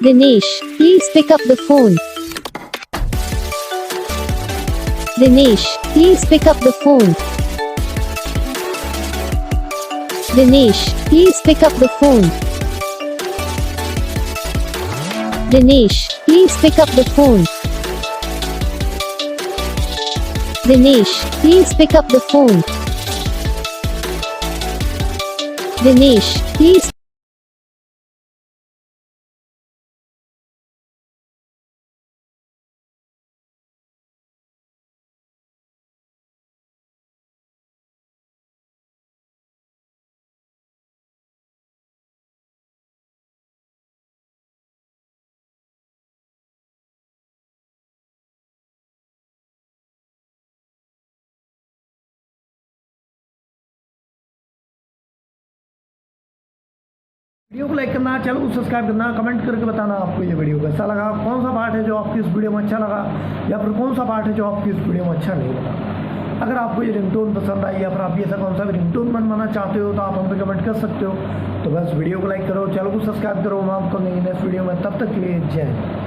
Dinesh, please pick up the phone. Dinesh, please pick up the phone. Dinesh, please pick up the phone. Dinesh, please pick up the phone. Dinesh, please pick up the phone. Dinesh, please. Video को like करना, channel को subscribe करना, comment करके बताना आपको ये video कैसा लगा, कौन सा पार्ट है जो आपकी इस वीडियो में अच्छा लगा या फिर कौन सा पार्ट है जो आपकी इस वीडियो में अच्छा नहीं लगा। अगर आपको ये रिंगटोन पसंद आई या फिर आप ऐसा कौन सा भी रिंगटोन बनवाना चाहते हो तो आप हम पे कमेंट कर सकते हो। तो बस वीडियो को लाइक करो, चैनल को सब्सक्राइब करो। मैं आपको नेक्स्ट वीडियो में, तब तक के लिए जय हिंद।